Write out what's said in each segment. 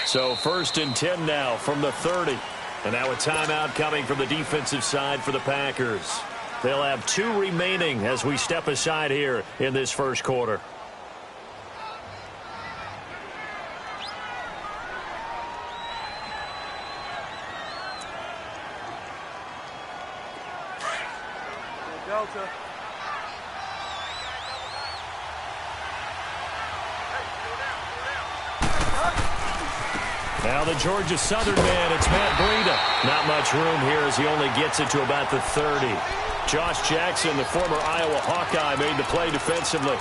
So 1st and 10 now from the 30. And now a timeout coming from the defensive side for the Packers. They'll have 2 remaining as we step aside here in this first quarter. Delta. Now the Georgia Southern man, it's Matt Breida. Not much room here as he only gets it to about the 30. Josh Jackson, the former Iowa Hawkeye, made the play defensively.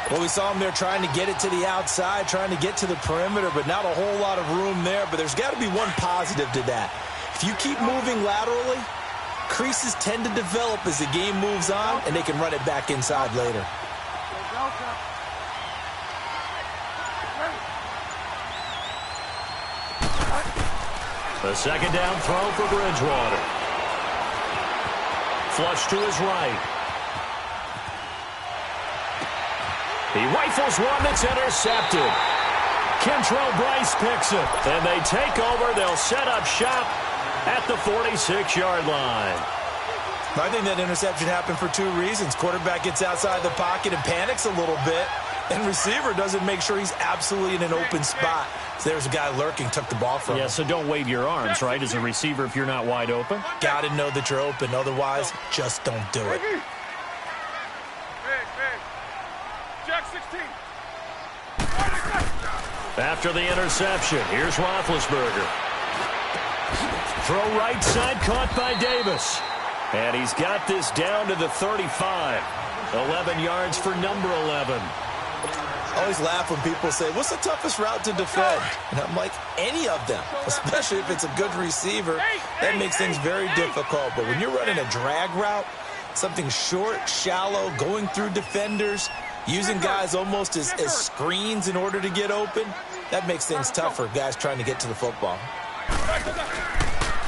Well, we saw him there trying to get it to the outside, trying to get to the perimeter, but not a whole lot of room there. But there's got to be one positive to that. If you keep moving laterally, creases tend to develop as the game moves on, and they can run it back inside later. The second down throw for Bridgewater. Flush to his right. He rifles one that's intercepted. Kentrell Bryce picks it. And they take over. They'll set up shop at the 46-yard line. I think that interception happened for 2 reasons. Quarterback gets outside the pocket and panics a little bit. And receiver doesn't make sure he's absolutely in an open spot. So there's a guy lurking, took the ball from him. Yeah, so don't wave your arms, right, as a receiver if you're not wide open. Got to know that you're open. Otherwise, just don't do it. Jack 16. After the interception, here's Roethlisberger. Throw right side, caught by Davis. And he's got this down to the 35. 11 yards for number 11. I always laugh when people say, what's the toughest route to defend? And I'm like, any of them, especially if it's a good receiver. That makes things very difficult. But when you're running a drag route, something short, shallow, going through defenders, using guys almost as screens in order to get open, that makes things tougher, guys trying to get to the football.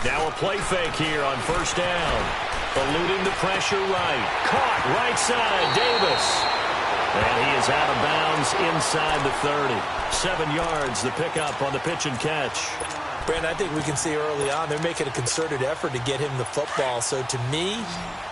Now a play fake here on 1st down. Eluding the pressure right. Caught right side, Davis. And he is out of bounds inside the 30. 7 yards, the pickup on the pitch and catch. Brandon, I think we can see early on they're making a concerted effort to get him the football. So to me,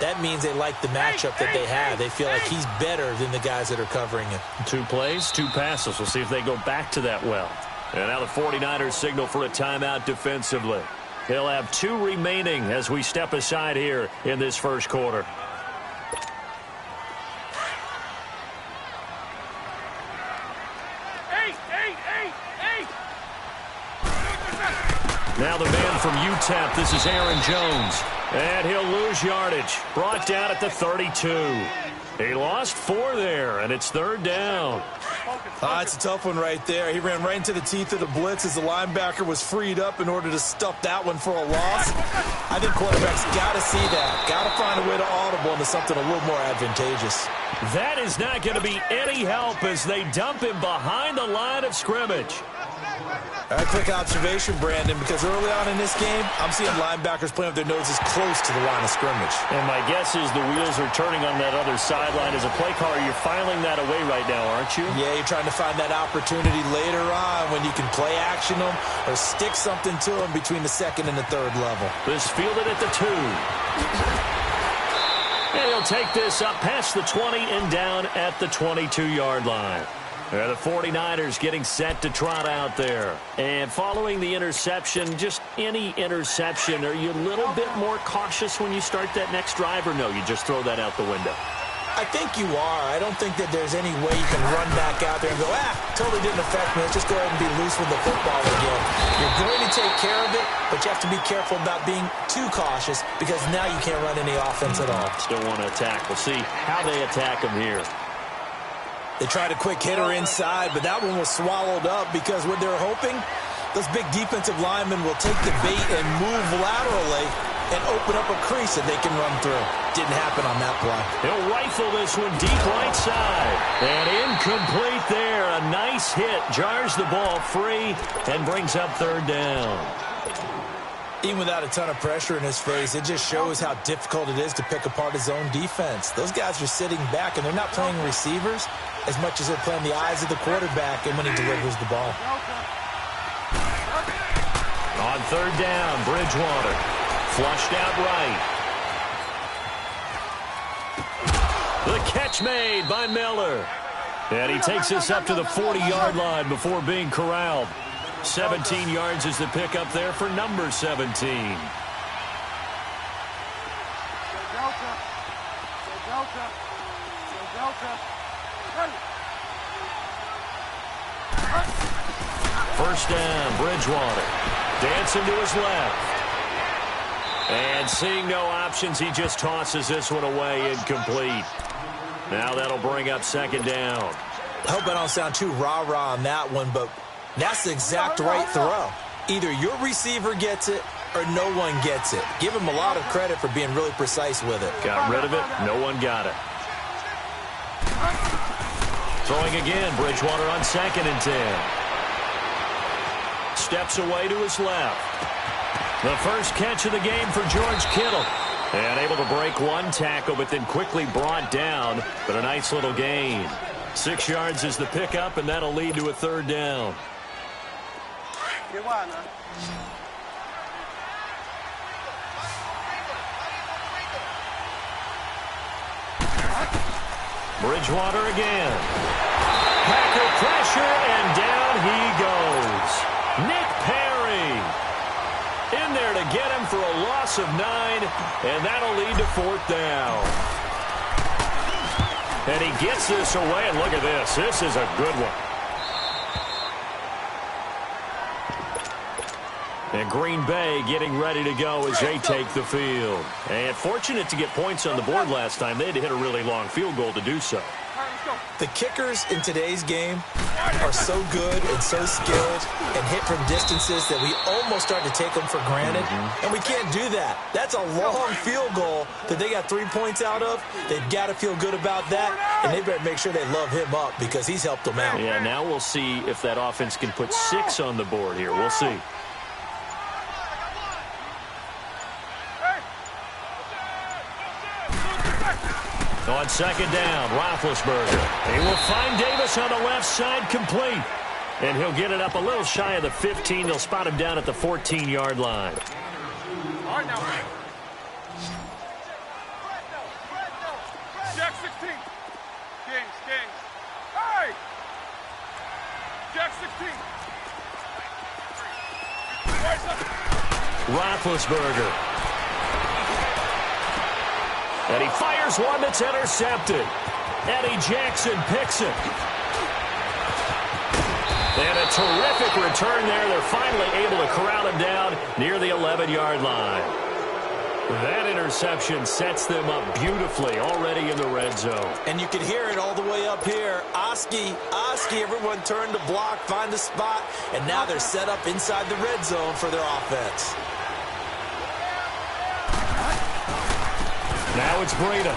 that means they like the matchup that they have. They feel like he's better than the guys that are covering him. 2 plays, 2 passes. We'll see if they go back to that well. And now the 49ers signal for a timeout defensively. They'll have 2 remaining as we step aside here in this first quarter. Now the man from UTEP, this is Aaron Jones. And he'll lose yardage. Brought down at the 32. He lost 4 there, and it's 3rd down. It's a tough one right there. He ran right into the teeth of the blitz as the linebacker was freed up in order to stuff that one for a loss. I think quarterbacks got to see that. Got to find a way to audible into something a little more advantageous. That is not going to be any help as they dump him behind the line of scrimmage. A quick observation, Brandon, because early on in this game, I'm seeing linebackers playing with their noses close to the line of scrimmage. And my guess is the wheels are turning on that other sideline. As a play caller, you're filing that away right now, aren't you? Yeah, you're trying to find that opportunity later on when you can play action them or stick something to them between the 2nd and the 3rd level. This fielded at the 2. And he'll take this up past the 20 and down at the 22-yard line. The 49ers getting set to trot out there. And following the interception, just any interception, are you a little bit more cautious when you start that next drive, or no, you just throw that out the window? I think you are. I don't think that there's any way you can run back out there and go, totally didn't affect me. Let's just go ahead and be loose with the football again. You're going to take care of it, but you have to be careful about being too cautious because now you can't run any offense at all. Still want to attack. We'll see how they attack him here. They tried a quick hitter inside, but that one was swallowed up because what they're hoping, those big defensive linemen will take the bait and move laterally and open up a crease that they can run through. Didn't happen on that play. He'll rifle this one deep right side. And incomplete there. A nice hit. Jars the ball free and brings up 3rd down. Even without a ton of pressure in his face, it just shows how difficult it is to pick apart his own defense. Those guys are sitting back, and they're not playing receivers as much as they're playing the eyes of the quarterback and when he delivers the ball. On third down, Bridgewater. Flushed out right. The catch made by Miller. And he takes us up to the 40-yard line before being corralled. 17 yards is the pickup there for number 17. First down, Bridgewater. Dancing to his left. And seeing no options, he just tosses this one away incomplete. Now that'll bring up second down. I hope I don't sound too rah-rah on that one, but that's the exact right throw. Either your receiver gets it or no one gets it. Give him a lot of credit for being really precise with it. Got rid of it. No one got it. Throwing again, Bridgewater on 2nd and 10. Steps away to his left. The first catch of the game for George Kittle. And able to break one tackle, but then quickly brought down. But a nice little gain. 6 yards is the pickup, and that'll lead to a third down. Bridgewater again. Packer pressure, and down he goes. Nick Perry in there to get him for a loss of 9, and that'll lead to 4th down. And he gets this away, and look at this. This is a good one. And Green Bay getting ready to go as they take the field. And fortunate to get points on the board last time. They had to hit a really long field goal to do so. The kickers in today's game are so good and so skilled and hit from distances that we almost start to take them for granted. And we can't do that. That's a long field goal that they got 3 points out of. They've got to feel good about that, and they better make sure they love him up because he's helped them out. Yeah, now we'll see if that offense can put 6 on the board here. We'll see. On second down, Roethlisberger. He will find Davis on the left side, complete. And he'll get it up a little shy of the 15. They'll spot him down at the 14-yard line. All right, now. Jack 16. Kings. Hey! Jack 16. Roethlisberger. And he fires one that's intercepted. Eddie Jackson picks it. And a terrific return there. They're finally able to corral him down near the 11-yard line. That interception sets them up beautifully already in the red zone. And you can hear it all the way up here. Oski, everyone turned to block, find a spot, and now they're set up inside the red zone for their offense. Now it's Breida.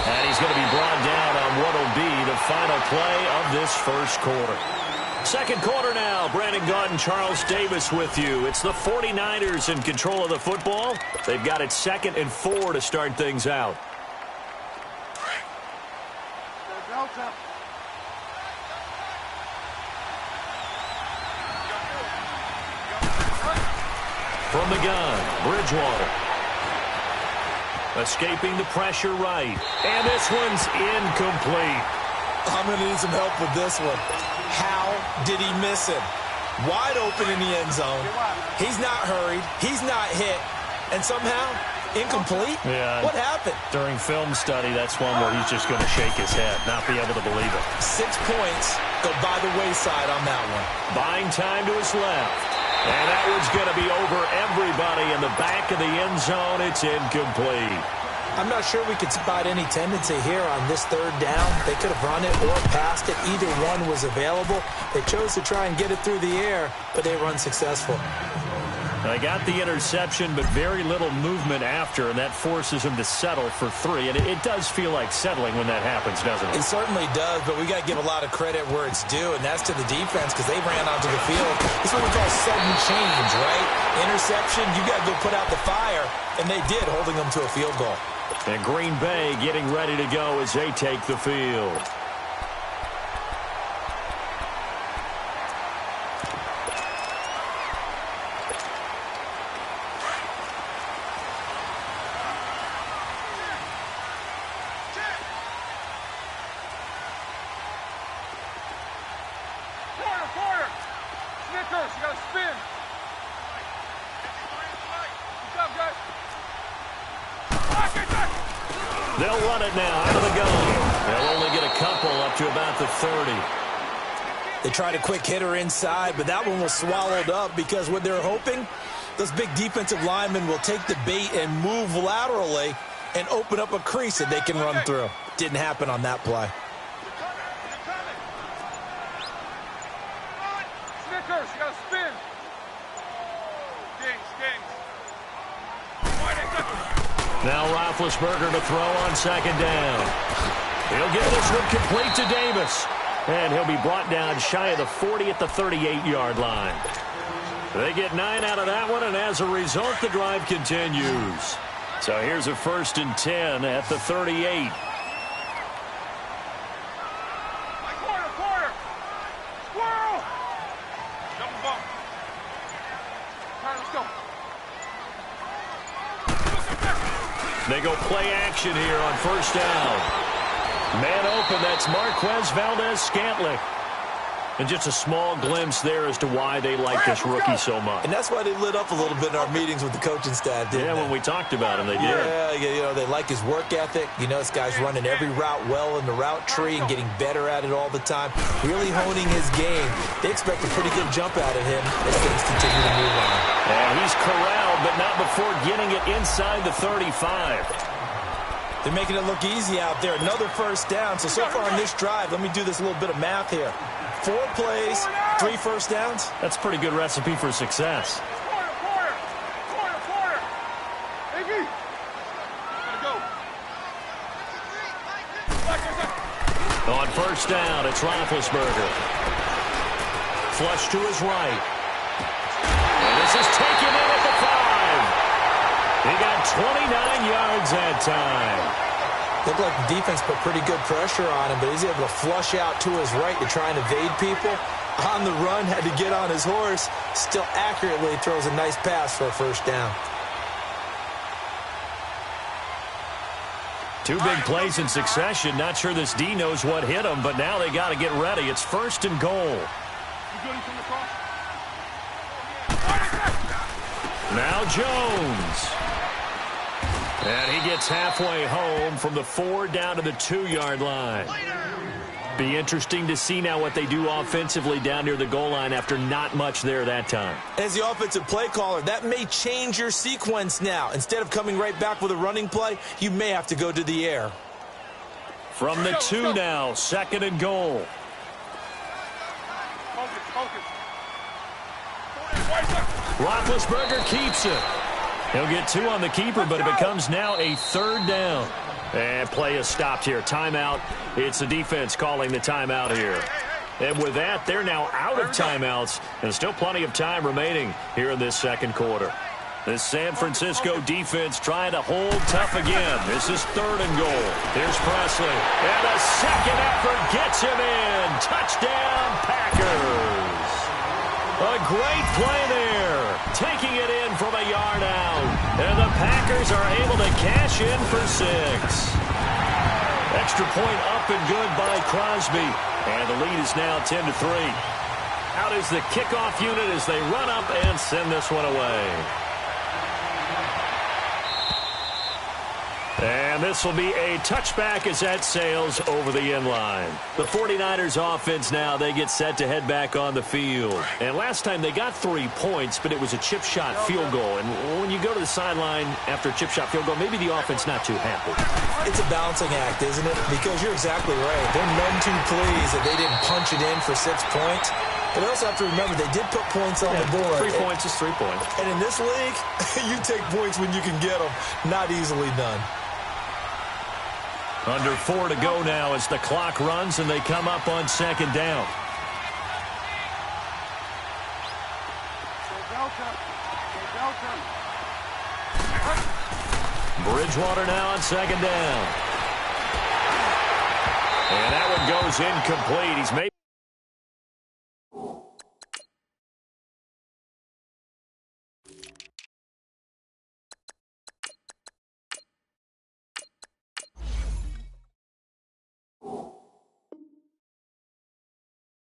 And he's going to be brought down on what will be the final play of this first quarter. Second quarter now. Brandon Gaudin, Charles Davis with you. It's the 49ers in control of the football. They've got it 2nd and 4 to start things out. From the gun, Bridgewater. Escaping the pressure right. And this one's incomplete. I'm going to need some help with this one. How did he miss him? Wide open in the end zone. He's not hurried. He's not hit. And somehow, incomplete? Yeah. What happened? During film study, that's one where he's just going to shake his head, not be able to believe it. 6 points go by the wayside on that one. Buying time to his left. And that one's going to be over everybody in the back of the end zone. It's incomplete. I'm not sure we could spot any tendency here on this third down. They could have run it or passed it. Either one was available. They chose to try and get it through the air, but they were unsuccessful. They got the interception, but very little movement after, and that forces them to settle for 3. And it does feel like settling when that happens, doesn't it? It certainly does, but we got to give a lot of credit where it's due, and that's to the defense because they ran onto the field. This is what we call sudden change, right? Interception, you got to go put out the fire, and they did, holding them to a field goal. And Green Bay getting ready to go as they take the field. They'll run it now out of the gun. They'll only get a couple up to about the 30. They tried a quick hitter inside, but that one was swallowed up because what they're hoping, those big defensive linemen will take the bait and move laterally and open up a crease that they can run through. Didn't happen on that play. Snickers, you gotta spin. Kings. Now Roethlisberger to throw on second down. He'll get this one complete to Davis. And he'll be brought down shy of the 40 at the 38-yard line. They get 9 out of that one, and as a result, the drive continues. So here's a 1st and 10 at the 38. Quarter. Squirrel. Double bump. All right, let's go. They go play action here on 1st down. Man open, that's Marquez Valdez-Scantling. And just a small glimpse there as to why they like this rookie so much. And that's why they lit up a little bit in our meetings with the coaching staff, didn't they? Yeah, when we talked about him, they did. Yeah, you know, they like his work ethic. You know, this guy's running every route well in the route tree and getting better at it all the time. Really honing his game. They expect a pretty good jump out of him as things continue to move on. And he's corralled, but not before getting it inside the 35. They're making it look easy out there. Another 1st down. So far on this drive, let me do this little bit of math here. 4 plays, 3 1st downs. That's a pretty good recipe for success. Quarter. Iggy. Gotta go. On 1st down, it's Roethlisberger. Flush to his right. And this is taken in at the 5. He got 29 yards that time. Looked like the defense put pretty good pressure on him, but he's able to flush out to his right to try and evade people. On the run, had to get on his horse. Still accurately throws a nice pass for a 1st down. 2 big plays in succession. Not sure this D knows what hit him, but now they got to get ready. It's 1st and goal. Now Jones. And he gets halfway home from the 4 down to the 2-yard line. Be interesting to see now what they do offensively down near the goal line after not much there that time. As the offensive play caller, that may change your sequence now. Instead of coming right back with a running play, you may have to go to the air. From the 2 now, 2nd and goal. Roethlisberger keeps it. He'll get 2 on the keeper, but it becomes now a 3rd down. And play is stopped here. Timeout. It's the defense calling the timeout here. And with that, they're now out of timeouts. And still plenty of time remaining here in this 2nd quarter. The San Francisco defense trying to hold tough again. This is 3rd and goal. Here's Presley. And a second effort gets him in. Touchdown, Packers. A great play there. Taking it in from a yard out. And the Packers are able to cash in for 6. Extra point up and good by Crosby. And the lead is now 10-3. Out is the kickoff unit as they run up and send this one away. And this will be a touchback as that sails over the end line. The 49ers offense now, they get set to head back on the field. And last time they got 3 points, but it was a chip shot field goal. And when you go to the sideline after a chip shot field goal, maybe the offense not too happy. It's a balancing act, isn't it? Because you're exactly right. They're none too pleased that they didn't punch it in for 6 points. But I also have to remember they did put points on the board. 3 points is 3 points. And in this league, you take points when you can get them. Not easily done. Under 4 to go now as the clock runs and they come up on 2nd down. Bridgewater now on 2nd down. And that one goes incomplete. He's made.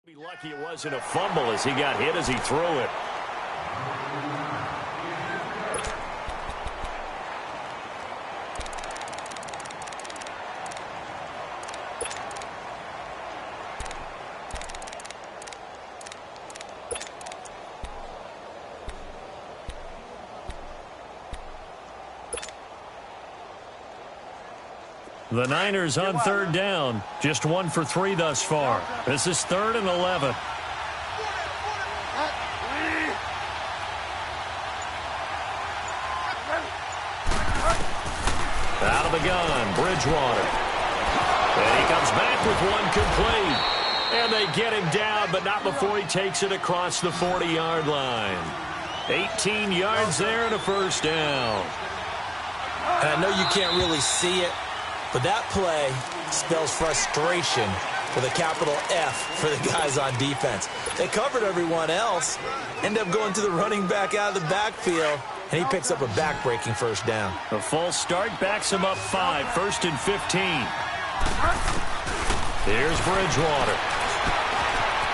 Be lucky it wasn't a fumble as he got hit as he threw it. The Niners on third down. Just 1 for 3 thus far. This is 3rd and 11. Out of the gun, Bridgewater. And he comes back with one complete. And they get him down, but not before he takes it across the 40-yard line. 18 yards there and a first down. And I know you can't really see it, but that play spells frustration with a capital F for the guys on defense. They covered everyone else, end up going to the running back out of the backfield, and he picks up a back-breaking first down. A false start backs him up 5, 1st and 15. Here's Bridgewater.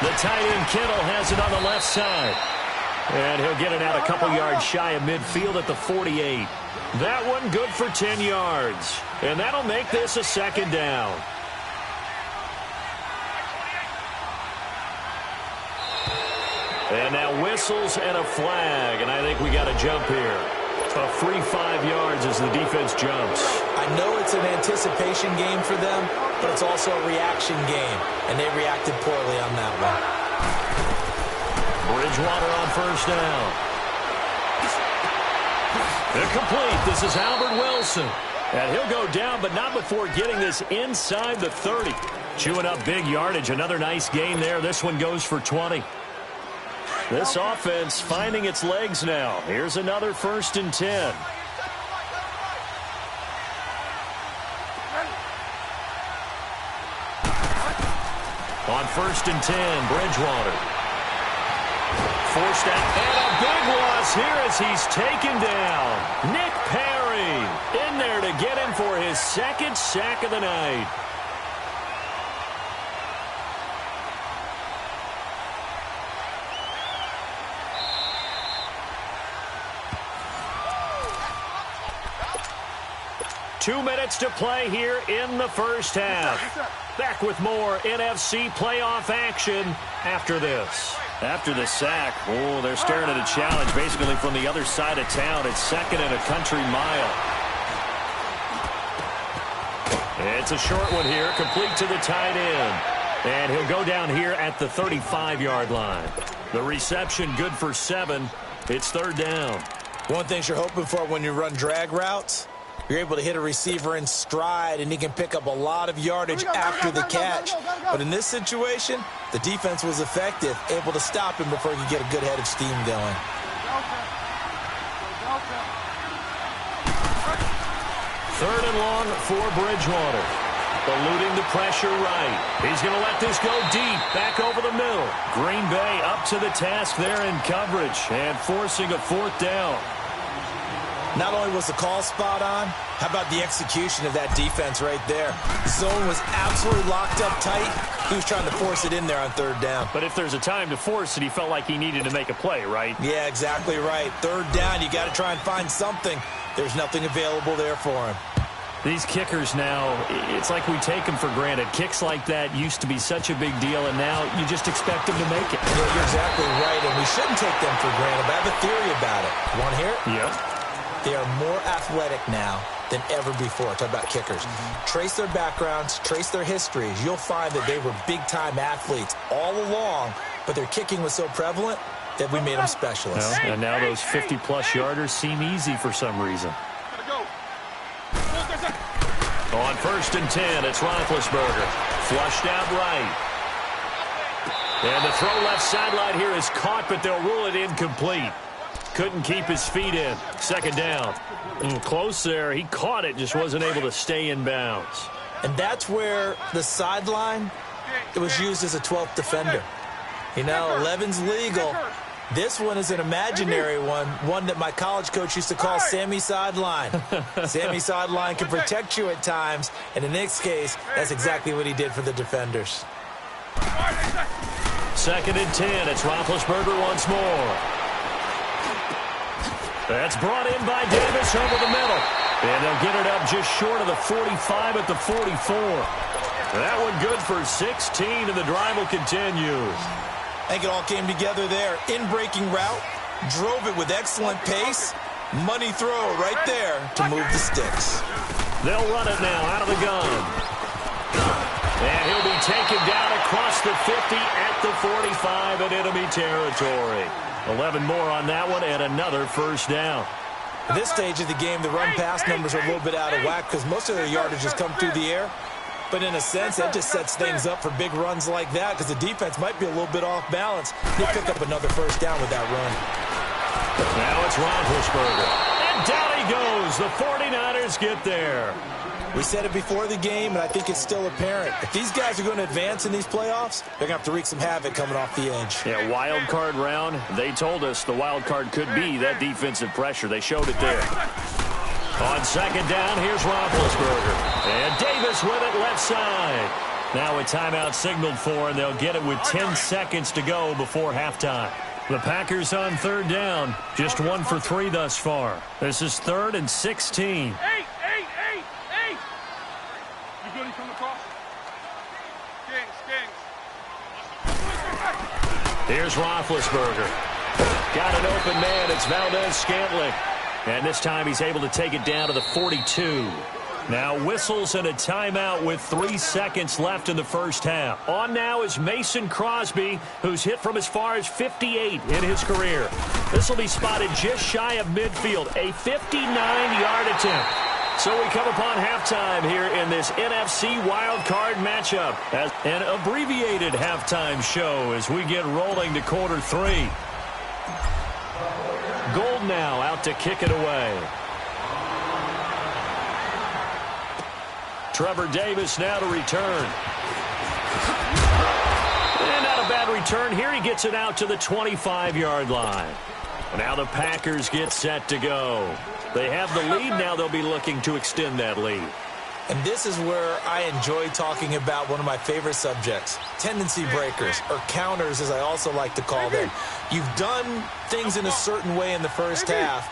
The tight end Kittle has it on the left side. And he'll get it out a couple yards shy of midfield at the 48. That one good for 10 yards. And that'll make this a second down. And now whistles and a flag. And I think we got a jump here. A free 5 yards as the defense jumps. I know it's an anticipation game for them, but it's also a reaction game. And they reacted poorly on that one. Bridgewater on first down. Incomplete. This is Albert Wilson. And he'll go down, but not before getting this inside the 30. Chewing up big yardage. Another nice gain there. This one goes for 20. This offense finding its legs now. Here's another 1st and 10. On 1st and 10, Bridgewater. Forced out, and a big loss here as he's taken down. Nick Perry in there to get him for his 2nd sack of the night. Two minutes to play here in the first half. Back with more NFC playoff action after this. After the sack, oh, they're staring at a challenge basically from the other side of town. It's 2nd and a country mile. It's a short one here, complete to the tight end. And he'll go down here at the 35-yard line. The reception good for 7. It's 3rd down. One thing you're hoping for when you run drag routes, you're able to hit a receiver in stride, and he can pick up a lot of yardage after the catch. But in this situation, the defense was effective, able to stop him before he could get a good head of steam going. 3rd and long for Bridgewater. Eluding the pressure right. He's going to let this go deep, back over the middle. Green Bay up to the task there in coverage and forcing a 4th down. Not only was the call spot on, how about the execution of that defense right there? The zone was absolutely locked up tight. He was trying to force it in there on 3rd down. But if there's a time to force it, he felt like he needed to make a play, right? Yeah, exactly right. 3rd down, you got to try and find something. There's nothing available there for him. These kickers now, it's like we take them for granted. Kicks like that used to be such a big deal, and now you just expect them to make it. Yeah, you're exactly right, and we shouldn't take them for granted. But I have a theory about it. You want to hear it? Yeah. They are more athletic now than ever before. Talk about kickers. Trace their backgrounds, trace their histories. You'll find that they were big-time athletes all along, but their kicking was so prevalent that we made them specialists. Well, and now those 50-plus yarders seem easy for some reason. On 1st and 10, it's Roethlisberger. Flushed out right. And the throw left sideline here is caught, but they'll rule it incomplete. Couldn't keep his feet in. 2nd down. Close there. He caught it, just wasn't able to stay in bounds. And that's where the sideline, it was used as a 12th defender. You know, 11's legal. This one is an imaginary one that my college coach used to call Sammy Sideline. Sammy Sideline can protect you at times, and in this case, that's exactly what he did for the defenders. 2nd and 10. It's Roethlisberger once more. That's brought in by Davis over the middle. And they'll get it up just short of the 45 at the 44. That one good for 16, and the drive will continue. I think it all came together there. In-breaking route, drove it with excellent pace, Money throw right there to move the sticks. They'll run it now out of the gun. And he'll be taken down across the 50 at the 45 in enemy territory. 11 more on that one and another first down. At this stage of the game, the run-pass numbers are a little bit out of whack because most of their yardage has come through the air. But in a sense, that just sets things up for big runs like that because the defense might be a little bit off balance. They pick up another first down with that run. Now it's Roethlisberger. And down he goes. The 49ers get there. We said it before the game, and I think it's still apparent. If these guys are going to advance in these playoffs, they're going to have to wreak some havoc coming off the edge. Yeah, wild card round. They told us the wild card could be that defensive pressure. They showed it there. On second down, here's Roethlisberger. And Davis with it left side. Now a timeout signaled for, and they'll get it with 10 seconds to go before halftime. The Packers on third down. Just 1 for 3 thus far. This is 3rd and 16. Hey! You good? He coming across? Kings. Here's Roethlisberger. Got an open man. It's Valdez-Scantling. And this time he's able to take it down to the 42. Now whistles and a timeout with 3 seconds left in the first half. On now is Mason Crosby, who's hit from as far as 58 in his career. This will be spotted just shy of midfield, a 59-yard attempt. So we come upon halftime here in this NFC wildcard matchup. As an abbreviated halftime show as we get rolling to quarter 3. Gold now out to kick it away. Trevor Davis now to return. And not a bad return here. He gets it out to the 25-yard line. Now the Packers get set to go. They have the lead. Now they'll be looking to extend that lead. And this is where I enjoy talking about one of my favorite subjects, tendency breakers, or counters as I also like to call them. You've done things in a certain way in the first half,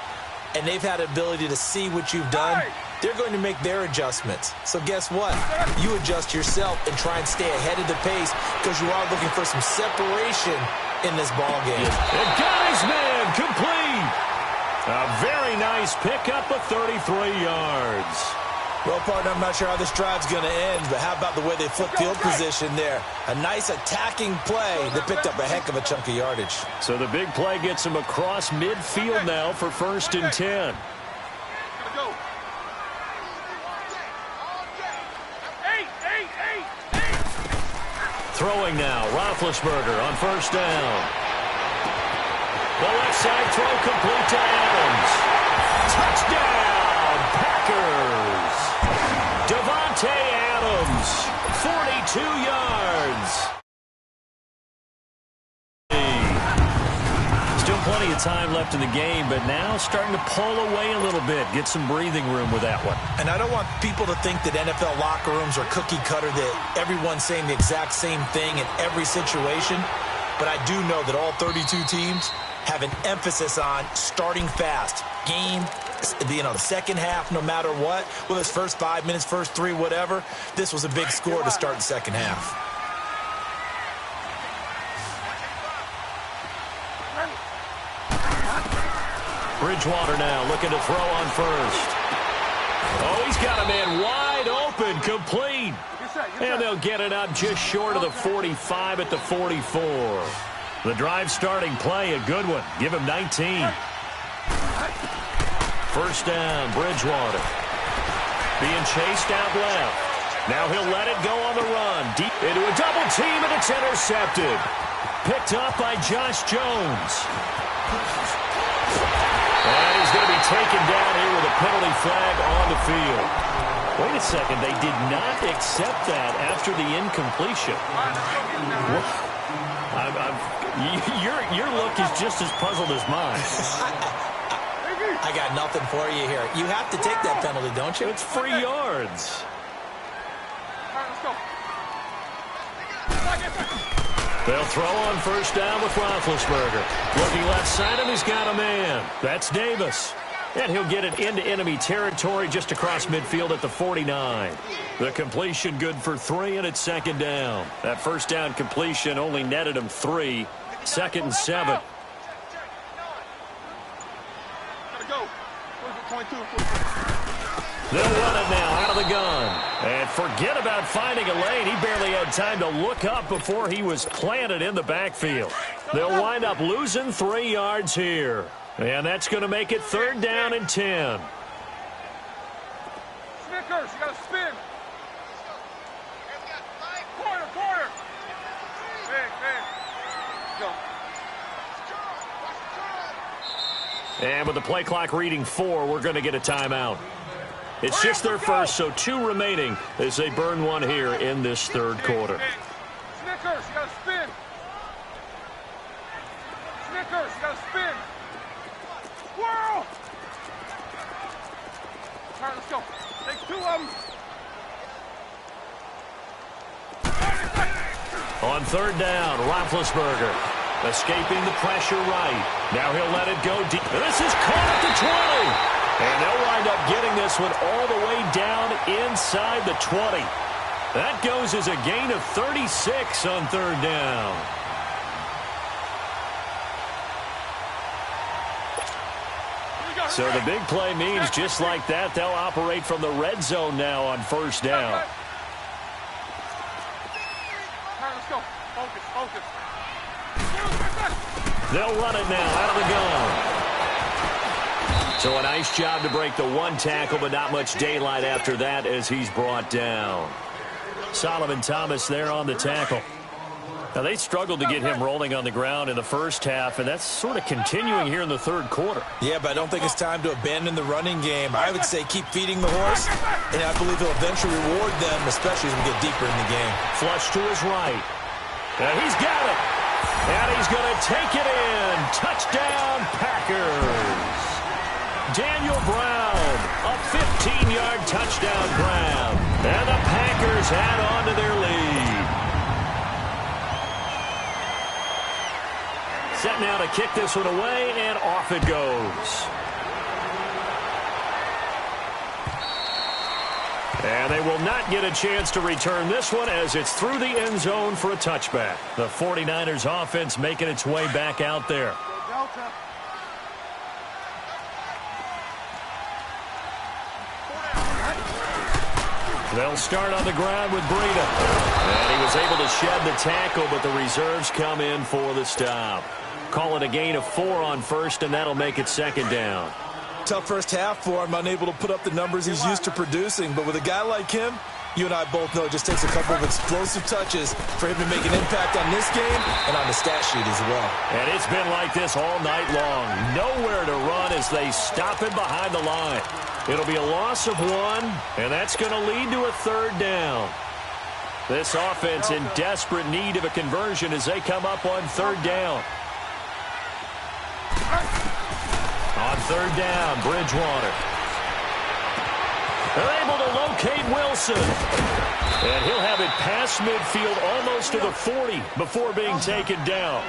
and they've had the ability to see what you've done. They're going to make their adjustments. So guess what? You adjust yourself and try and stay ahead of the pace because you are looking for some separation in this ball game. And got his man complete. A very nice pickup of 33 yards. Well, partner, I'm not sure how this drive's going to end, but how about the way they flip field position there? A nice attacking play that picked up a heck of a chunk of yardage. So the big play gets him across midfield now for 1st and 10. Throwing now, Roethlisberger on 1st down. The left side throw complete to Adams. Touchdown, Packers. Devontae Adams, 42 yards. Still plenty of time left in the game, but now starting to pull away a little bit. Get some breathing room with that one. And I don't want people to think that NFL locker rooms are cookie cutter, that everyone's saying the exact same thing in every situation. But I do know that all 32 teams have an emphasis on starting fast. Game, the second half, no matter what, whether it's first 5 minutes, first 3, whatever, this was a big score to start the second half. Bridgewater now looking to throw on 1st. Oh, he's got a man wide open, complete. And they'll get it up just short of the 45 at the 44. The drive starting play, a good one. Give him 19. 1st down, Bridgewater. Being chased out left. Now he'll let it go on the run. Deep into a double team, and it's intercepted. Picked up by Josh Jones. And he's going to be taken down here with a penalty flag on the field. Wait a second, they did not accept that after the incompletion. Your look is just as puzzled as mine. I got nothing for you here. You have to take that penalty, don't you? It's free yards. They'll throw on 1st down with Roethlisberger. Looking left side, and he's got a man. That's Davis. And he'll get it into enemy territory just across midfield at the 49. The completion good for 3, and it's 2nd down. That 1st down completion only netted him 3. 2nd and 7. They'll run it now out of the gun. And forget about finding a lane. He barely had time to look up before he was planted in the backfield. They'll wind up losing 3 yards here. And that's going to make it 3rd down and 10. Snickers, you got to spin. Corner. Big. Go. And with the play clock reading 4, we're going to get a timeout. It's just their first, so 2 remaining as they burn one here in this 3rd quarter. Snickers, you got to spin. Snickers, you got to spin. Whirl! All right, let's go. Take 2 of them. On 3rd down, Roethlisberger escaping the pressure right. Now he'll let it go deep. This is caught at the 20. And they'll wind up getting this one all the way down inside the 20. That goes as a gain of 36 on 3rd down. So the big play means just like that, they'll operate from the red zone now on 1st down. All right, let's go. Focus. They'll run it now out of the gun. So a nice job to break the 1 tackle, but not much daylight after that as he's brought down. Solomon Thomas there on the tackle. Now, they struggled to get him rolling on the ground in the first half, and that's sort of continuing here in the 3rd quarter. Yeah, but I don't think it's time to abandon the running game. I would say keep feeding the horse, and I believe he'll eventually reward them, especially as we get deeper in the game. Flush to his right. And he's got it. And he's going to take it in. Touchdown, Packers. Daniel Brown, a 15-yard touchdown grab. And the Packers add on to their lead. Set now to kick this one away, and off it goes. And they will not get a chance to return this one as it's through the end zone for a touchback. The 49ers offense making its way back out there. They'll start on the ground with Breida. And he was able to shed the tackle, but the reserves come in for the stop. Call it a gain of 4 on 1st, and that'll make it 2nd down. Tough first half for him, unable to put up the numbers he's used to producing. But with a guy like him, you and I both know it just takes a couple of explosive touches for him to make an impact on this game and on the stat sheet as well. And it's been like this all night long. Nowhere to run as they stop him behind the line. It'll be a loss of 1, and that's going to lead to a 3rd down. This offense in desperate need of a conversion as they come up on 3rd down. On 3rd down, Bridgewater. They're able to locate Wilson. And he'll have it past midfield almost to the 40 before being taken down.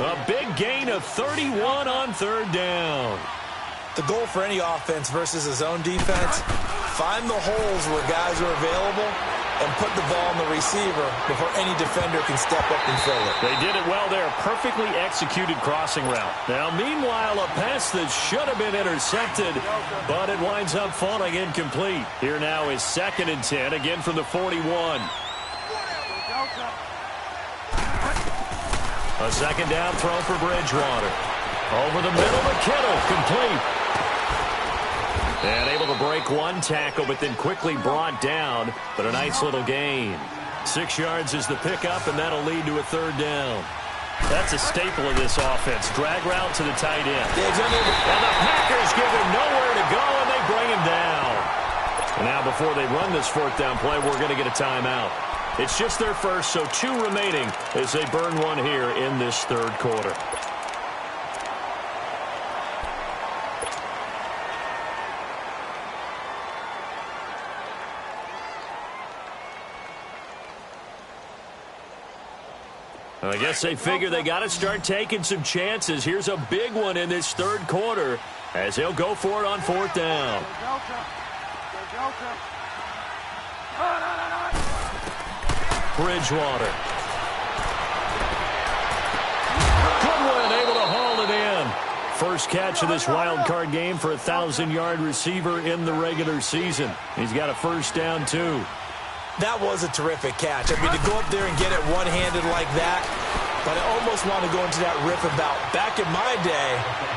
A big gain of 31 on 3rd down. The goal for any offense versus his own defense, find the holes where guys are available and put the ball on the receiver before any defender can step up and fill it. They did it well there. Perfectly executed crossing route. Now, meanwhile, a pass that should have been intercepted, but it winds up falling incomplete. Here now is 2nd and 10, again from the 41. A 2nd down throw for Bridgewater. Over the middle to Kittle, complete. And able to break 1 tackle, but then quickly brought down, but a nice little gain. 6 yards is the pickup, and that'll lead to a 3rd down. That's a staple of this offense. Drag route to the tight end. And the Packers give him nowhere to go, and they bring him down. And now before they run this 4th down play, we're going to get a timeout. It's just their first, so 2 remaining as they burn 1 here in this 3rd quarter. I guess they figure they got to start taking some chances. Here's a big one in this 3rd quarter as he'll go for it on 4th down. Bridgewater. Goodwin able to haul it in. first catch of this wild card game for a 1,000-yard receiver in the regular season. He's got a first down, too. That was a terrific catch. I mean, to go up there and get it one-handed like that, but I almost want to go into that riff about back in my day,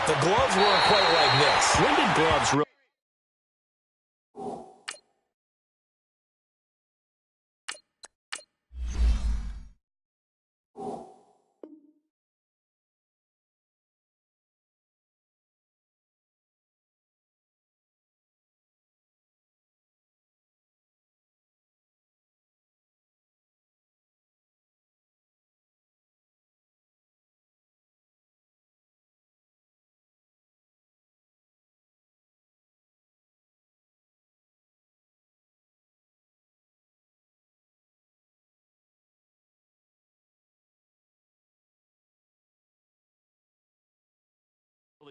the gloves weren't quite like this. When did gloves really...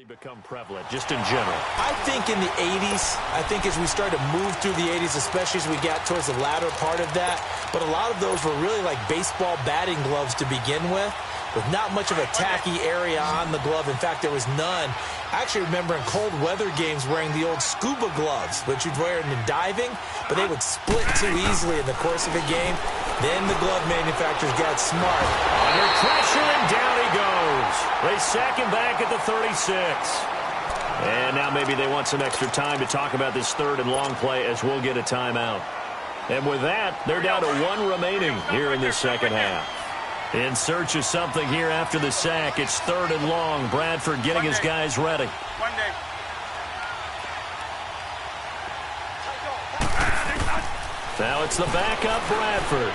become prevalent just in general? I think in the 80s, I think as we started to move through the 80s, especially as we got towards the latter part of that, but a lot of those were really like baseball batting gloves to begin with not much of a tacky area on the glove. In fact, there was none. I actually remember in cold weather games wearing the old scuba gloves, which you'd wear in diving, but they would split too easily in the course of a game. Then the glove manufacturers got smart. Under pressure, and down he goes. They sack him back at the 36. And now maybe they want some extra time to talk about this third and long play as we'll get a timeout. And with that, they're down to one remaining here in this second half. In search of something here after the sack, it's third and long. Bradford getting his guys ready. Now it's the backup Bradford.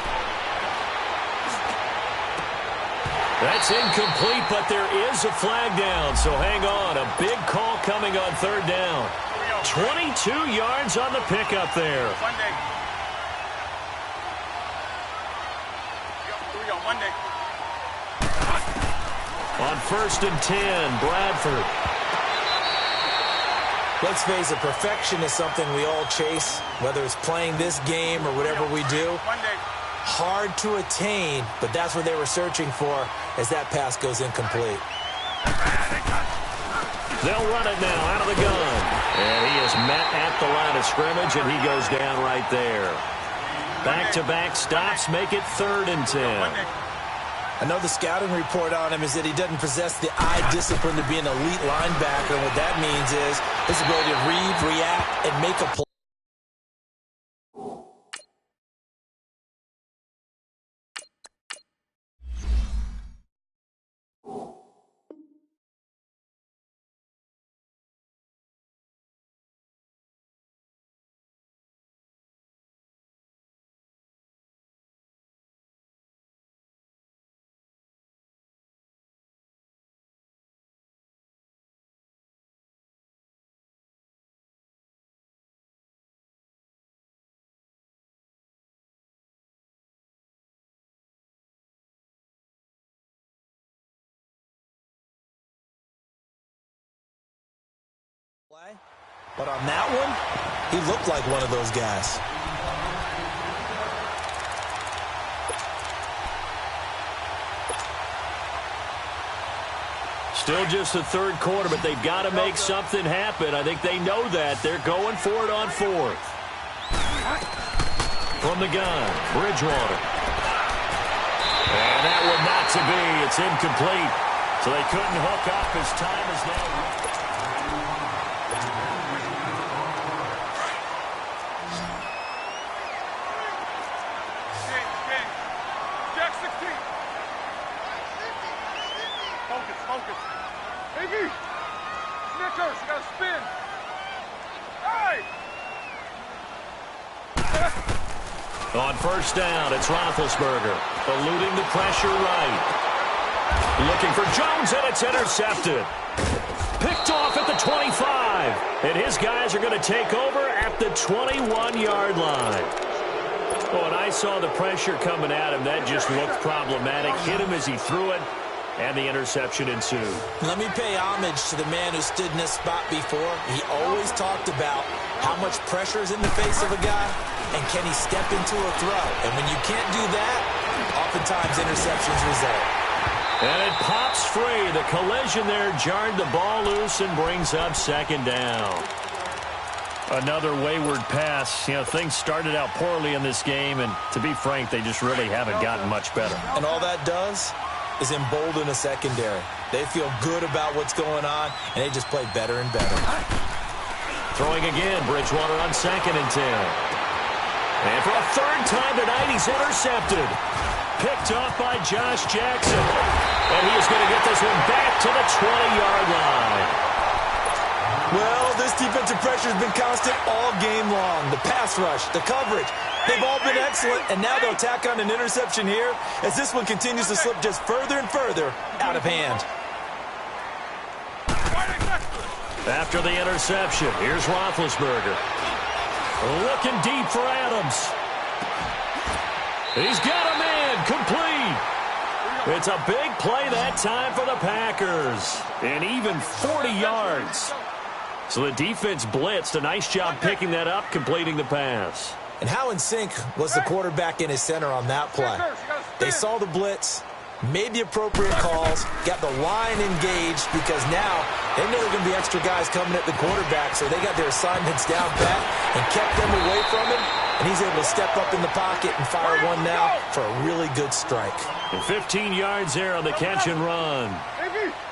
That's incomplete, but there is a flag down, so hang on. A big call coming on third down. 22 yards on the pickup there. On first and 10, Bradford. Let's face it, perfection is something we all chase, whether it's playing this game or whatever we do. Hard to attain, but that's what they were searching for as that pass goes incomplete. They'll run it now out of the gun. And he is met at the line of scrimmage, and he goes down right there. Back-to-back stops make it third and 10. I know the scouting report on him is that he doesn't possess the eye discipline to be an elite linebacker. And what that means is his ability to read, react, and make a play. But on that one, he looked like one of those guys. Still just the third quarter, but they've got to make something happen. I think they know that. They're going for it on fourth. From the gun, Bridgewater. And that one not to be. It's incomplete. So they couldn't hook up. His time is now. On first down, it's Roethlisberger, eluding the pressure right. Looking for Jones, and it's intercepted. Picked off at the 25. And his guys are going to take over at the 21-yard line. Oh, and I saw the pressure coming at him. That just looked problematic. Hit him as he threw it, and the interception ensued. Let me pay homage to the man who stood in this spot before. He always talked about how much pressure is in the face of a guy, and can he step into a throw? And when you can't do that, oftentimes interceptions result. And it pops free. The collision there jarred the ball loose and brings up second down. Another wayward pass. You know, things started out poorly in this game, and to be frank, they just really haven't gotten much better. And all that does is embolden a secondary. They feel good about what's going on, and they just play better and better. Throwing again, Bridgewater on 2nd and 10. And for a third time tonight, he's intercepted. Picked off by Josh Jackson. And he is going to get this one back to the 20-yard line. Well, this defensive pressure has been constant all game long. The pass rush, the coverage, they've all been excellent, and now they'll tack on an interception here as this one continues to slip just further and further out of hand. After the interception, here's Roethlisberger. Looking deep for Adams. He's got a man, complete. It's a big play that time for the Packers. And even 40 yards. So the defense blitzed. A nice job picking that up, completing the pass. And how in sync was the quarterback and his center on that play? They saw the blitz, made the appropriate calls, got the line engaged because now they know there are going to be extra guys coming at the quarterback, so they got their assignments down pat and kept them away from him, and he's able to step up in the pocket and fire one now for a really good strike. And 15 yards there on the catch and run.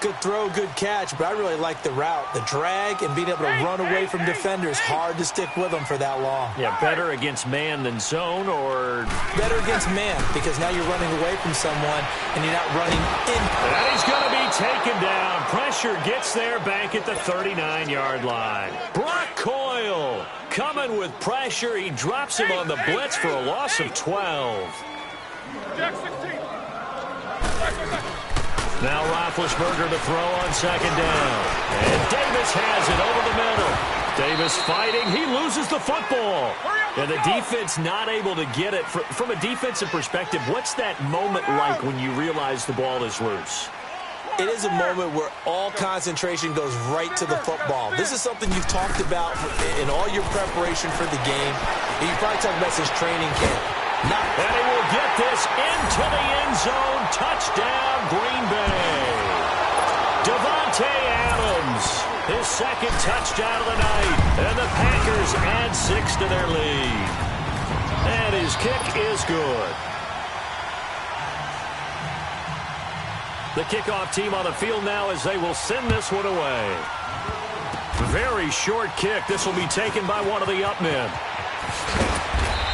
Good throw, good catch, but I really like the route. The drag and being able to run away from defenders, hard to stick with them for that long. Yeah, better against man than zone, or better against man, because now you're running away from someone and you're not running in. And he's going to be taken down. Pressure gets there back at the 39-yard line. Brock Coyle coming with pressure. He drops him on the blitz for a loss of 12. Now Roethlisberger to throw on 2nd down. And Davis has it over the middle. Davis fighting. He loses the football. And the defense not able to get it. From a defensive perspective, what's that moment like when you realize the ball is loose? It is a moment where all concentration goes right to the football. This is something you've talked about in all your preparation for the game. And you probably talked about since training camp. And he will get this into the end zone. Touchdown, Green Bay. Davante Adams, his 2nd touchdown of the night. And the Packers add 6 to their lead. And his kick is good. The kickoff team on the field now as they will send this one away. Very short kick. This will be taken by one of the up men.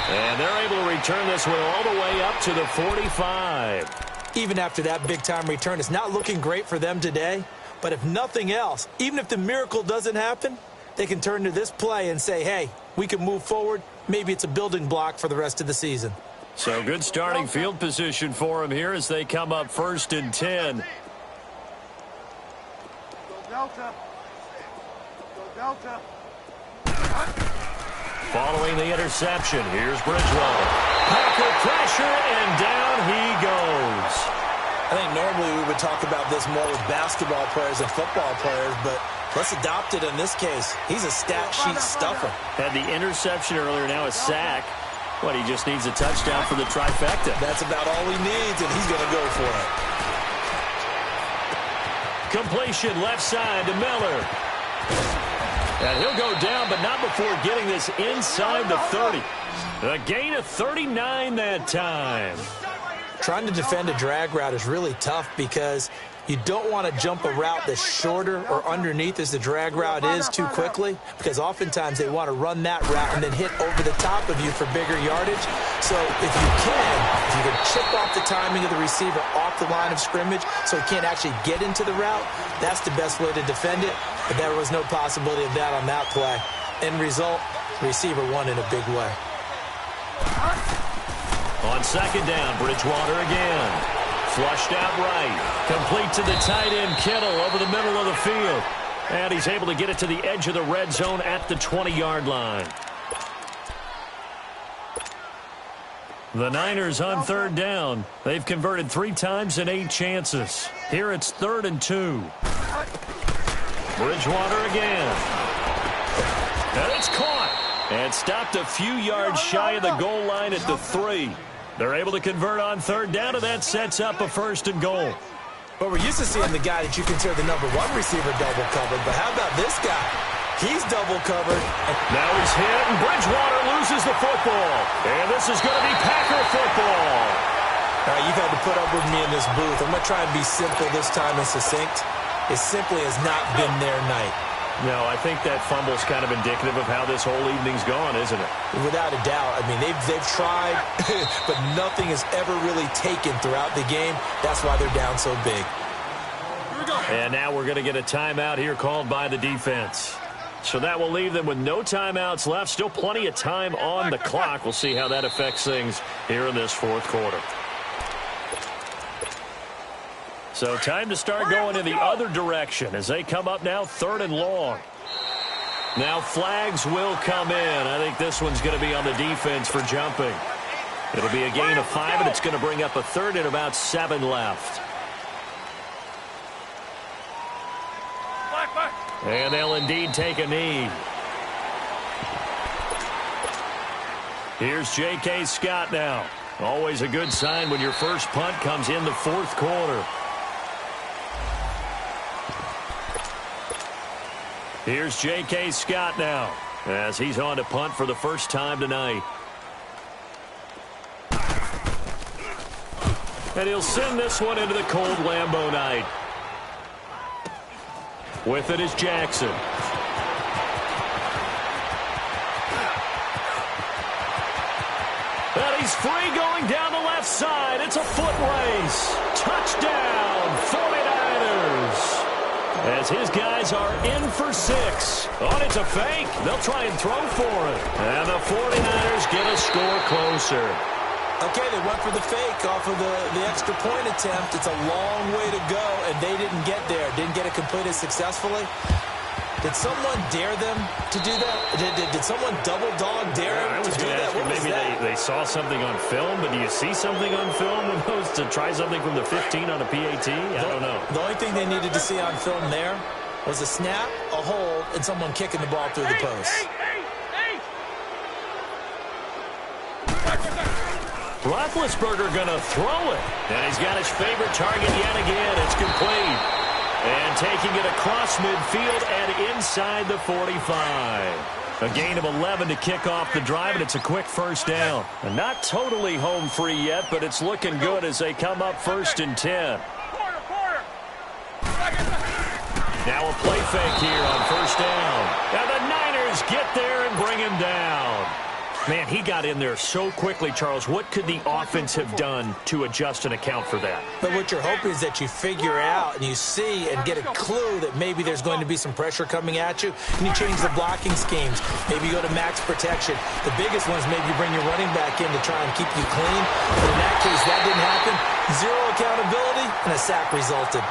And they're able to return this one all the way up to the 45. Even after that big-time return, it's not looking great for them today. But if nothing else, even if the miracle doesn't happen, they can turn to this play and say, hey, we can move forward. Maybe it's a building block for the rest of the season. So good starting field position for them here as they come up 1st and 10. Go Delta. Go Delta. Following the interception, here's Bridgewater. Packer pressure, and down he goes. I think normally we would talk about this more with basketball players and football players, but let's adopt it in this case. He's a stat sheet stuffer. Had the interception earlier, now a sack. What, he just needs a touchdown for the trifecta. That's about all he needs, and he's going to go for it. Completion left side to Miller. And he'll go down, but not before getting this inside the 30. A gain of 39 that time. Trying to defend a drag route is really tough because you don't want to jump a route that's shorter or underneath as the drag route is too quickly, because oftentimes they want to run that route and then hit over the top of you for bigger yardage. So if you can chip off the timing of the receiver off the line of scrimmage so he can't actually get into the route, that's the best way to defend it. But there was no possibility of that on that play. End result, receiver won in a big way. On 2nd down, Bridgewater again. Flushed out right. Complete to the tight end, Kittle, over the middle of the field. And he's able to get it to the edge of the red zone at the 20-yard line. The Niners on 3rd down. They've converted 3 times in 8 chances. Here it's 3rd and 2. Bridgewater again. And it's caught. And stopped a few yards shy of the goal line at the 3. They're able to convert on 3rd down, and that sets up a 1st and goal. But we're used to seeing the guy that you consider the #1 receiver double covered. But how about this guy? He's double covered. Now he's hit, and Bridgewater loses the football. And this is going to be Packer football. All right, you've had to put up with me in this booth. I'm going to try and be simple this time and succinct. It simply has not been their night. No, I think that fumble's kind of indicative of how this whole evening's gone, isn't it? Without a doubt. I mean, they've tried, but nothing has ever really taken throughout the game. That's why they're down so big. And now we're going to get a timeout here called by the defense. So that will leave them with no timeouts left. Still plenty of time on the clock. We'll see how that affects things here in this fourth quarter. So time to start going in the other direction as they come up now 3rd and long. Now flags will come in. I think this one's going to be on the defense for jumping. It'll be a gain of 5, and it's going to bring up a 3rd and about 7 left. And they'll indeed take a knee. Here's J.K. Scott now. Always a good sign when your first punt comes in the fourth quarter. Here's J.K. Scott now as he's on to punt for the first time tonight. And he'll send this one into the cold Lambeau night. With it is Jackson. And he's free going down the left side. It's a foot race. Touchdown, 49ers. As his guys are in for 6. Oh, it's a fake. They'll try and throw for it. And the 49ers get a score closer. Okay, they went for the fake off of the extra point attempt. It's a long way to go, and they didn't get there. Didn't get it completed successfully. Did someone dare them to do that? Did someone double dog dare them to do that? What was maybe that? they saw something on film, but do you see something on film when those to try something from the 15 on a PAT? I don't know. The only thing they needed to see on film there was a snap, a hold, and someone kicking the ball through the post. Roethlisberger going to throw it. And he's got his favorite target yet again. It's complete. And taking it across midfield and inside the 45. A gain of 11 to kick off the drive, and it's a quick first down. And not totally home free yet, but it's looking good as they come up 1st and 10. Now a play fake here on 1st down. And the Niners get there and bring him down. Man, he got in there so quickly, Charles. What could the offense have done to adjust and account for that? But what you're hoping is that you figure out and you see and get a clue that maybe there's going to be some pressure coming at you, and you change the blocking schemes. Maybe you go to max protection. The biggest one is maybe you bring your running back in to try and keep you clean. But in that case, that didn't happen. 0 accountability, and a sack resulted.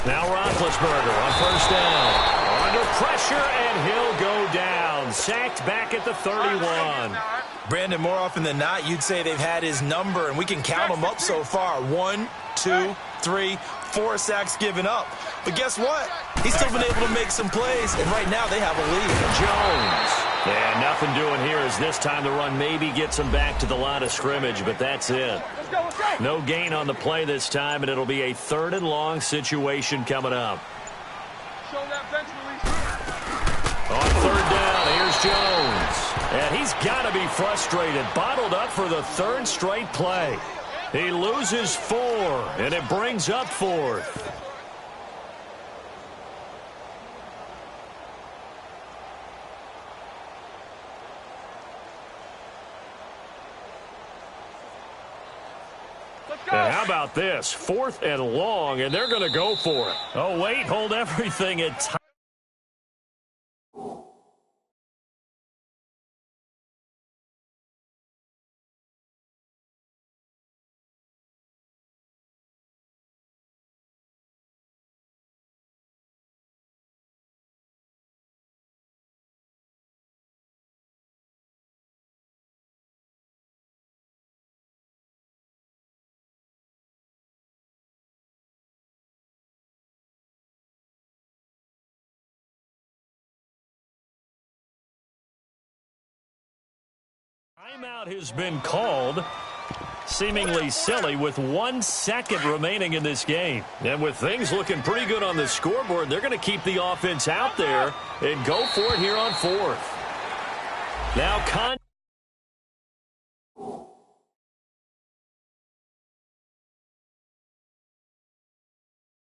Now Roethlisberger on 1st down. Under pressure, and he'll go down. Sacked back at the 31. Brandon, more often than not, you'd say they've had his number, and we can count them up so far. 1, 2, 3, 4 sacks given up. But guess what? He's still been able to make some plays, and right now they have a lead. Jones. And nothing doing here as this time the run maybe gets him back to the line of scrimmage, but that's it. No gain on the play this time, and it'll be a 3rd and long situation coming up. On 3rd down, here's Jones. And he's got to be frustrated. Bottled up for the 3rd straight play. He loses 4, and it brings up 4th. And how about this? 4th and long, and they're going to go for it. Oh, wait, hold everything at Timeout has been called. Seemingly silly with 1 second remaining in this game. And with things looking pretty good on the scoreboard, they're going to keep the offense out there and go for it here on 4th. Now,